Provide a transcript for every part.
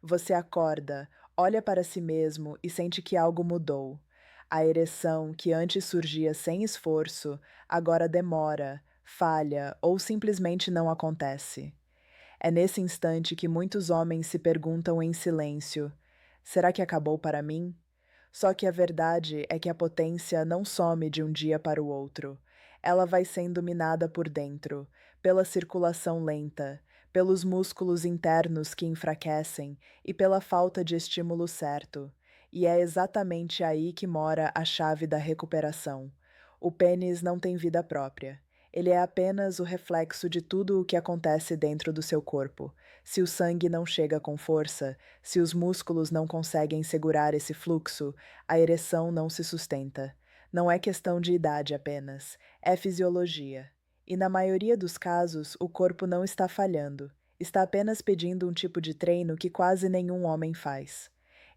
Você acorda, olha para si mesmo e sente que algo mudou. A ereção, que antes surgia sem esforço, agora demora, falha ou simplesmente não acontece. É nesse instante que muitos homens se perguntam em silêncio: será que acabou para mim? Só que a verdade é que a potência não some de um dia para o outro. Ela vai sendo minada por dentro, pela circulação lenta, pelos músculos internos que enfraquecem e pela falta de estímulo certo. E é exatamente aí que mora a chave da recuperação. O pênis não tem vida própria. Ele é apenas o reflexo de tudo o que acontece dentro do seu corpo. Se o sangue não chega com força, se os músculos não conseguem segurar esse fluxo, a ereção não se sustenta. Não é questão de idade apenas, é fisiologia. E na maioria dos casos, o corpo não está falhando, está apenas pedindo um tipo de treino que quase nenhum homem faz.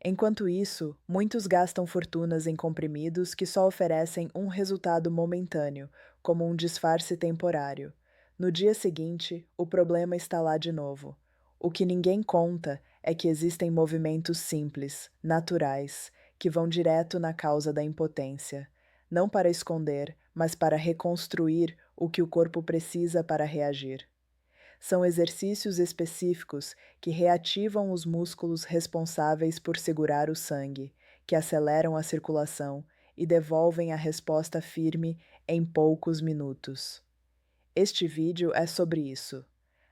Enquanto isso, muitos gastam fortunas em comprimidos que só oferecem um resultado momentâneo, como um disfarce temporário. No dia seguinte, o problema está lá de novo. O que ninguém conta é que existem movimentos simples, naturais, que vão direto na causa da impotência, não para esconder, mas para reconstruir o que o corpo precisa para reagir. São exercícios específicos que reativam os músculos responsáveis por segurar o sangue, que aceleram a circulação e devolvem a resposta firme em poucos minutos. Este vídeo é sobre isso.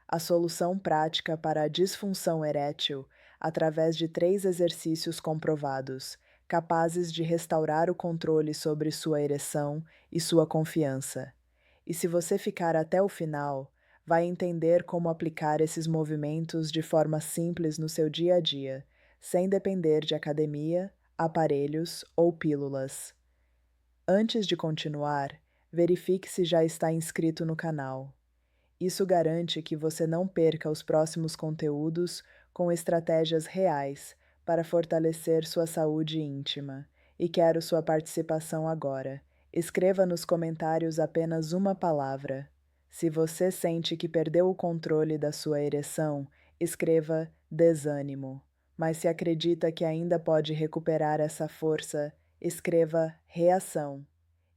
A solução prática para a disfunção erétil através de 3 exercícios comprovados, capazes de restaurar o controle sobre sua ereção e sua confiança. E se você ficar até o final, vai entender como aplicar esses movimentos de forma simples no seu dia a dia, sem depender de academia, aparelhos ou pílulas. Antes de continuar, verifique se já está inscrito no canal. Isso garante que você não perca os próximos conteúdos com estratégias reais para fortalecer sua saúde íntima. E quero sua participação agora. Escreva nos comentários apenas uma palavra. Se você sente que perdeu o controle da sua ereção, escreva desânimo. Mas se acredita que ainda pode recuperar essa força, escreva reação.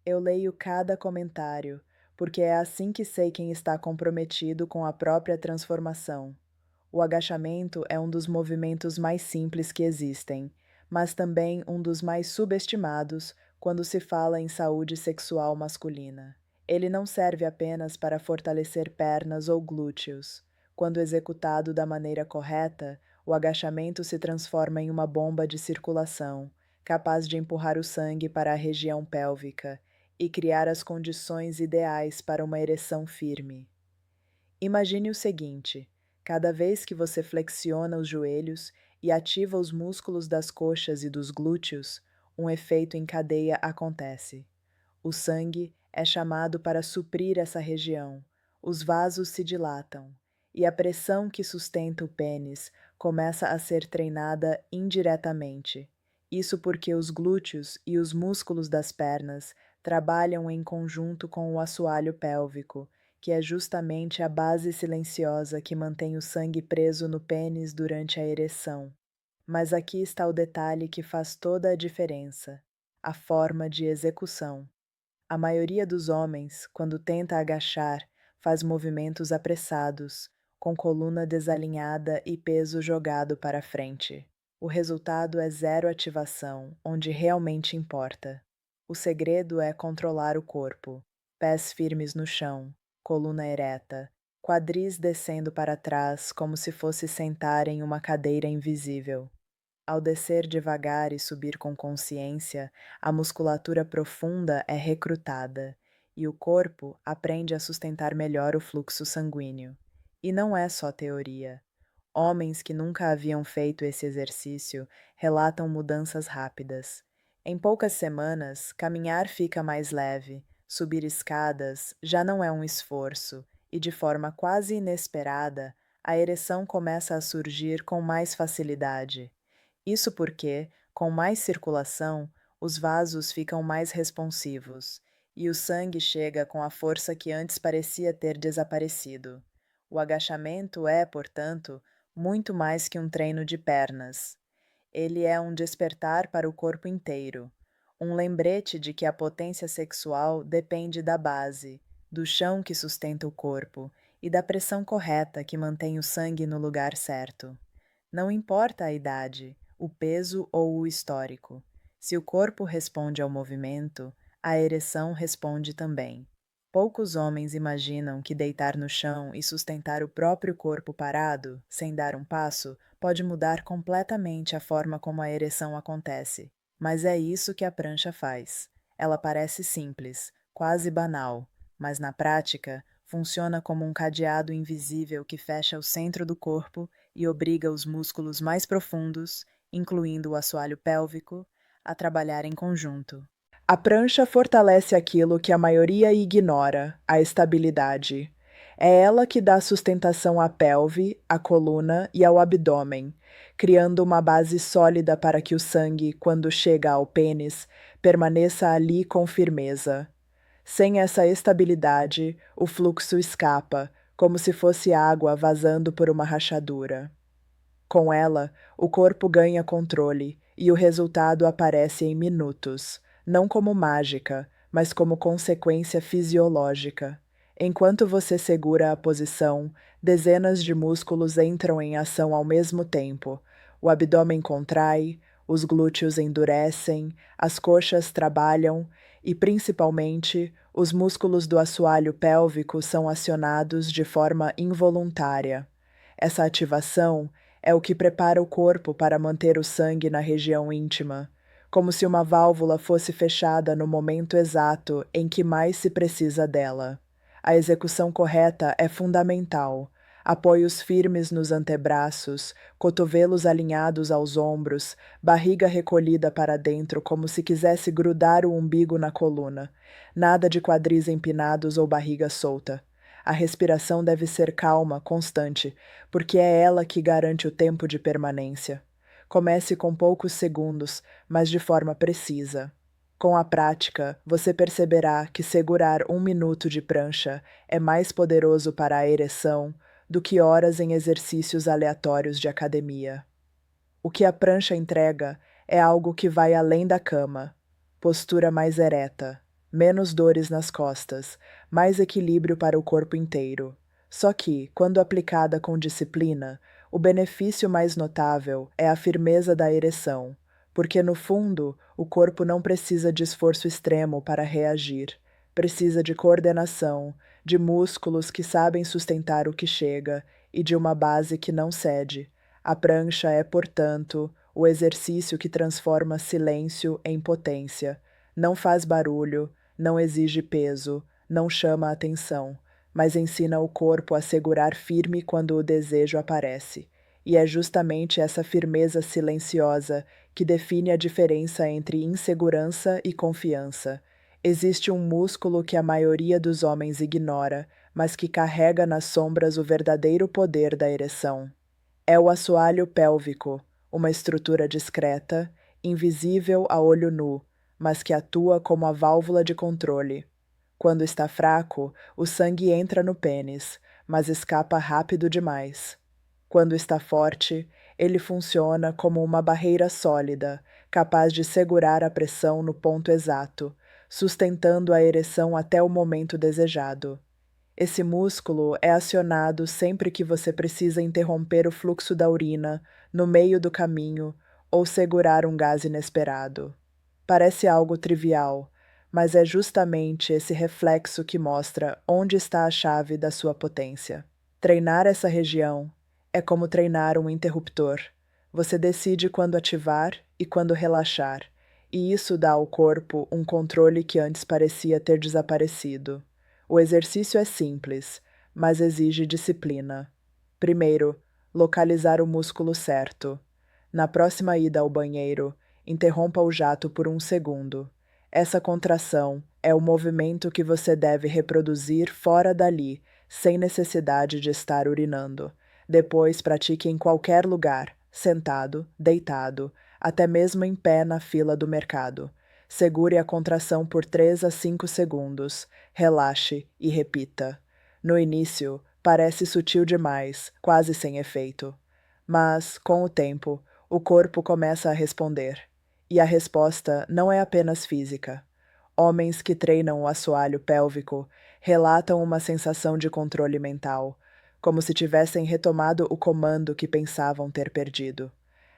Eu leio cada comentário, porque é assim que sei quem está comprometido com a própria transformação. O agachamento é um dos movimentos mais simples que existem, mas também um dos mais subestimados quando se fala em saúde sexual masculina. Ele não serve apenas para fortalecer pernas ou glúteos. Quando executado da maneira correta, o agachamento se transforma em uma bomba de circulação, capaz de empurrar o sangue para a região pélvica e criar as condições ideais para uma ereção firme. Imagine o seguinte: cada vez que você flexiona os joelhos e ativa os músculos das coxas e dos glúteos, um efeito em cadeia acontece. O sangue é chamado para suprir essa região, os vasos se dilatam, e a pressão que sustenta o pênis começa a ser treinada indiretamente. Isso porque os glúteos e os músculos das pernas trabalham em conjunto com o assoalho pélvico, que é justamente a base silenciosa que mantém o sangue preso no pênis durante a ereção. Mas aqui está o detalhe que faz toda a diferença: a forma de execução. A maioria dos homens, quando tenta agachar, faz movimentos apressados, com coluna desalinhada e peso jogado para frente. O resultado é zero ativação, onde realmente importa. O segredo é controlar o corpo, pés firmes no chão, coluna ereta, quadris descendo para trás como se fosse sentar em uma cadeira invisível. Ao descer devagar e subir com consciência, a musculatura profunda é recrutada e o corpo aprende a sustentar melhor o fluxo sanguíneo. E não é só teoria. Homens que nunca haviam feito esse exercício relatam mudanças rápidas. Em poucas semanas, caminhar fica mais leve, subir escadas já não é um esforço, e de forma quase inesperada, a ereção começa a surgir com mais facilidade. Isso porque, com mais circulação, os vasos ficam mais responsivos e o sangue chega com a força que antes parecia ter desaparecido. O agachamento é, portanto, muito mais que um treino de pernas. Ele é um despertar para o corpo inteiro, um lembrete de que a potência sexual depende da base, do chão que sustenta o corpo e da pressão correta que mantém o sangue no lugar certo. Não importa a idade, o peso ou o histórico. Se o corpo responde ao movimento, a ereção responde também. Poucos homens imaginam que deitar no chão e sustentar o próprio corpo parado, sem dar um passo, pode mudar completamente a forma como a ereção acontece. Mas é isso que a prancha faz. Ela parece simples, quase banal, mas na prática funciona como um cadeado invisível que fecha o centro do corpo e obriga os músculos mais profundos, incluindo o assoalho pélvico, a trabalhar em conjunto. A prancha fortalece aquilo que a maioria ignora, a estabilidade. É ela que dá sustentação à pelve, à coluna e ao abdômen, criando uma base sólida para que o sangue, quando chega ao pênis, permaneça ali com firmeza. Sem essa estabilidade, o fluxo escapa, como se fosse água vazando por uma rachadura. Com ela, o corpo ganha controle e o resultado aparece em minutos, não como mágica, mas como consequência fisiológica. Enquanto você segura a posição, dezenas de músculos entram em ação ao mesmo tempo. O abdômen contrai, os glúteos endurecem, as coxas trabalham e, principalmente, os músculos do assoalho pélvico são acionados de forma involuntária. Essa ativação é o que prepara o corpo para manter o sangue na região íntima, como se uma válvula fosse fechada no momento exato em que mais se precisa dela. A execução correta é fundamental. Apoios firmes nos antebraços, cotovelos alinhados aos ombros, barriga recolhida para dentro como se quisesse grudar o umbigo na coluna. Nada de quadris empinados ou barriga solta. A respiração deve ser calma, constante, porque é ela que garante o tempo de permanência. Comece com poucos segundos, mas de forma precisa. Com a prática, você perceberá que segurar 1 minuto de prancha é mais poderoso para a ereção do que horas em exercícios aleatórios de academia. O que a prancha entrega é algo que vai além da cama: postura mais ereta, menos dores nas costas, mais equilíbrio para o corpo inteiro. Só que, quando aplicada com disciplina, o benefício mais notável é a firmeza da ereção, porque no fundo, o corpo não precisa de esforço extremo para reagir. Precisa de coordenação, de músculos que sabem sustentar o que chega e de uma base que não cede. A prancha é, portanto, o exercício que transforma silêncio em potência. Não faz barulho, não exige peso, não chama atenção, mas ensina o corpo a segurar firme quando o desejo aparece. E é justamente essa firmeza silenciosa que define a diferença entre insegurança e confiança. Existe um músculo que a maioria dos homens ignora, mas que carrega nas sombras o verdadeiro poder da ereção. É o assoalho pélvico, uma estrutura discreta, invisível a olho nu, mas que atua como a válvula de controle. Quando está fraco, o sangue entra no pênis, mas escapa rápido demais. Quando está forte, ele funciona como uma barreira sólida, capaz de segurar a pressão no ponto exato, sustentando a ereção até o momento desejado. Esse músculo é acionado sempre que você precisa interromper o fluxo da urina, no meio do caminho, ou segurar um gás inesperado. Parece algo trivial, mas é justamente esse reflexo que mostra onde está a chave da sua potência. Treinar essa região é como treinar um interruptor. Você decide quando ativar e quando relaxar, e isso dá ao corpo um controle que antes parecia ter desaparecido. O exercício é simples, mas exige disciplina. Primeiro, localizar o músculo certo. Na próxima ida ao banheiro, interrompa o jato por 1 segundo. Essa contração é o movimento que você deve reproduzir fora dali, sem necessidade de estar urinando. Depois, pratique em qualquer lugar, sentado, deitado, até mesmo em pé na fila do mercado. Segure a contração por 3 a 5 segundos, relaxe e repita. No início, parece sutil demais, quase sem efeito. Mas, com o tempo, o corpo começa a responder. E a resposta não é apenas física. Homens que treinam o assoalho pélvico relatam uma sensação de controle mental, como se tivessem retomado o comando que pensavam ter perdido.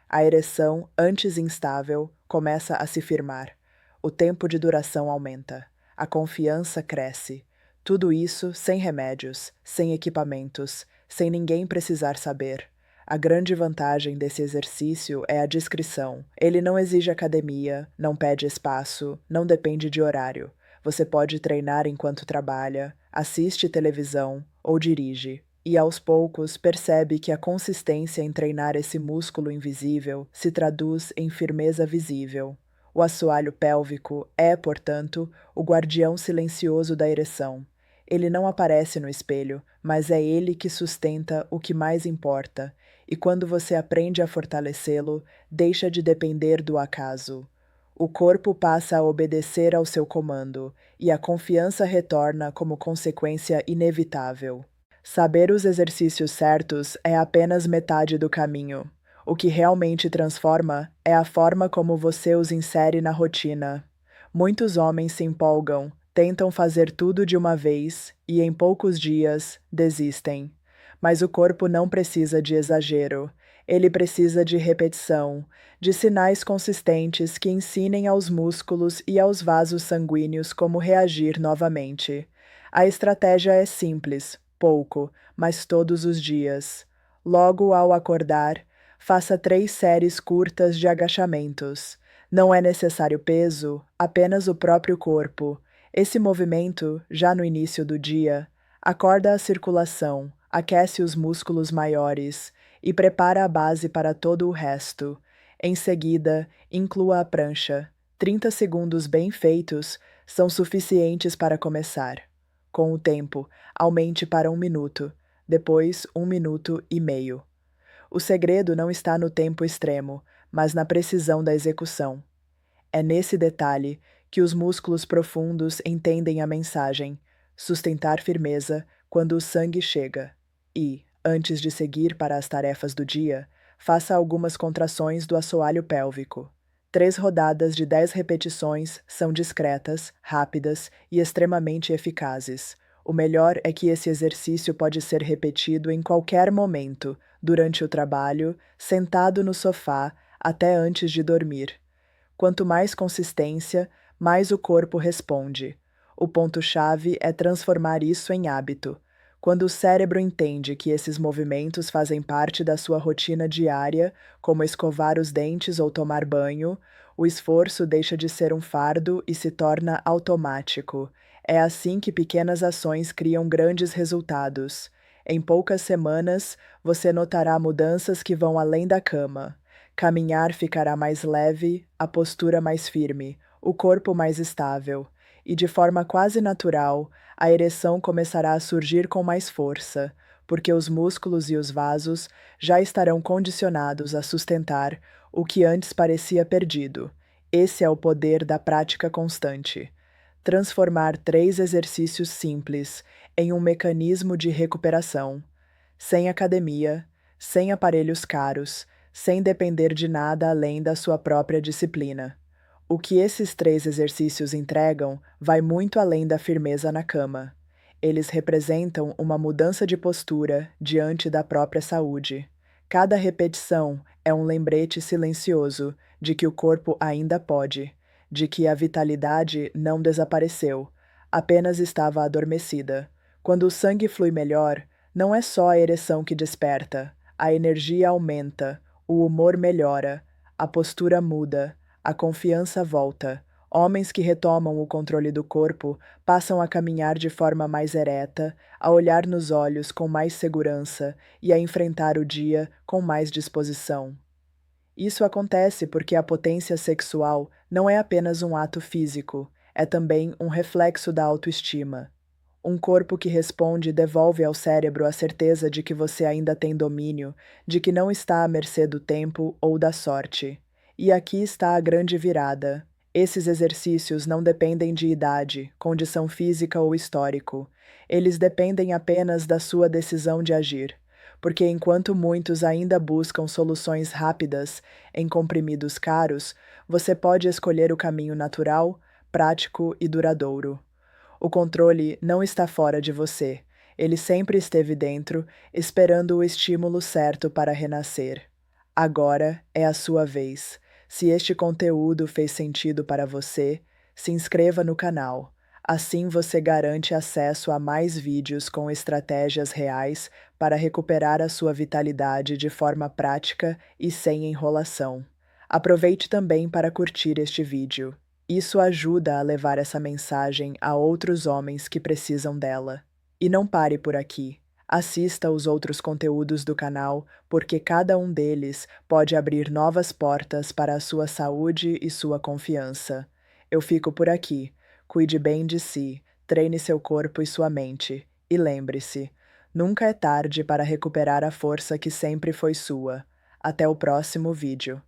A ereção, antes instável, começa a se firmar. O tempo de duração aumenta. A confiança cresce. Tudo isso sem remédios, sem equipamentos, sem ninguém precisar saber. A grande vantagem desse exercício é a discrição. Ele não exige academia, não pede espaço, não depende de horário. Você pode treinar enquanto trabalha, assiste televisão ou dirige. E aos poucos percebe que a consistência em treinar esse músculo invisível se traduz em firmeza visível. O assoalho pélvico é, portanto, o guardião silencioso da ereção. Ele não aparece no espelho, mas é ele que sustenta o que mais importa, e quando você aprende a fortalecê-lo, deixa de depender do acaso. O corpo passa a obedecer ao seu comando, e a confiança retorna como consequência inevitável. Saber os exercícios certos é apenas metade do caminho. O que realmente transforma é a forma como você os insere na rotina. Muitos homens se empolgam, tentam fazer tudo de uma vez e, em poucos dias, desistem. Mas o corpo não precisa de exagero. Ele precisa de repetição, de sinais consistentes que ensinem aos músculos e aos vasos sanguíneos como reagir novamente. A estratégia é simples, pouco, mas todos os dias. Logo ao acordar, faça 3 séries curtas de agachamentos. Não é necessário peso, apenas o próprio corpo. Esse movimento, já no início do dia, acorda a circulação, aquece os músculos maiores e prepara a base para todo o resto. Em seguida, inclua a prancha. 30 segundos bem feitos são suficientes para começar. Com o tempo, aumente para 1 minuto, depois 1 minuto e meio. O segredo não está no tempo extremo, mas na precisão da execução. É nesse detalhe que os músculos profundos entendem a mensagem: sustentar firmeza quando o sangue chega. E, antes de seguir para as tarefas do dia, faça algumas contrações do assoalho pélvico. 3 rodadas de 10 repetições são discretas, rápidas e extremamente eficazes. O melhor é que esse exercício pode ser repetido em qualquer momento, durante o trabalho, sentado no sofá, até antes de dormir. Quanto mais consistência, mais o corpo responde. O ponto-chave é transformar isso em hábito. Quando o cérebro entende que esses movimentos fazem parte da sua rotina diária, como escovar os dentes ou tomar banho, o esforço deixa de ser um fardo e se torna automático. É assim que pequenas ações criam grandes resultados. Em poucas semanas, você notará mudanças que vão além da cama. Caminhar ficará mais leve, a postura mais firme, o corpo mais estável, e de forma quase natural, a ereção começará a surgir com mais força, porque os músculos e os vasos já estarão condicionados a sustentar o que antes parecia perdido. Esse é o poder da prática constante. Transformar 3 exercícios simples em um mecanismo de recuperação, sem academia, sem aparelhos caros, sem depender de nada além da sua própria disciplina. O que esses 3 exercícios entregam vai muito além da firmeza na cama. Eles representam uma mudança de postura diante da própria saúde. Cada repetição é um lembrete silencioso de que o corpo ainda pode, de que a vitalidade não desapareceu, apenas estava adormecida. Quando o sangue flui melhor, não é só a ereção que desperta, a energia aumenta, o humor melhora, a postura muda, a confiança volta. Homens que retomam o controle do corpo passam a caminhar de forma mais ereta, a olhar nos olhos com mais segurança e a enfrentar o dia com mais disposição. Isso acontece porque a potência sexual não é apenas um ato físico, é também um reflexo da autoestima. Um corpo que responde devolve ao cérebro a certeza de que você ainda tem domínio, de que não está à mercê do tempo ou da sorte. E aqui está a grande virada. Esses exercícios não dependem de idade, condição física ou histórico. Eles dependem apenas da sua decisão de agir. porque enquanto muitos ainda buscam soluções rápidas em comprimidos caros, você pode escolher o caminho natural, prático e duradouro. O controle não está fora de você. Ele sempre esteve dentro, esperando o estímulo certo para renascer. Agora é a sua vez. Se este conteúdo fez sentido para você, se inscreva no canal. Assim você garante acesso a mais vídeos com estratégias reais para recuperar a sua vitalidade de forma prática e sem enrolação. Aproveite também para curtir este vídeo. Isso ajuda a levar essa mensagem a outros homens que precisam dela. E não pare por aqui. Assista aos outros conteúdos do canal, porque cada um deles pode abrir novas portas para a sua saúde e sua confiança. Eu fico por aqui. Cuide bem de si, treine seu corpo e sua mente. E lembre-se: nunca é tarde para recuperar a força que sempre foi sua. Até o próximo vídeo.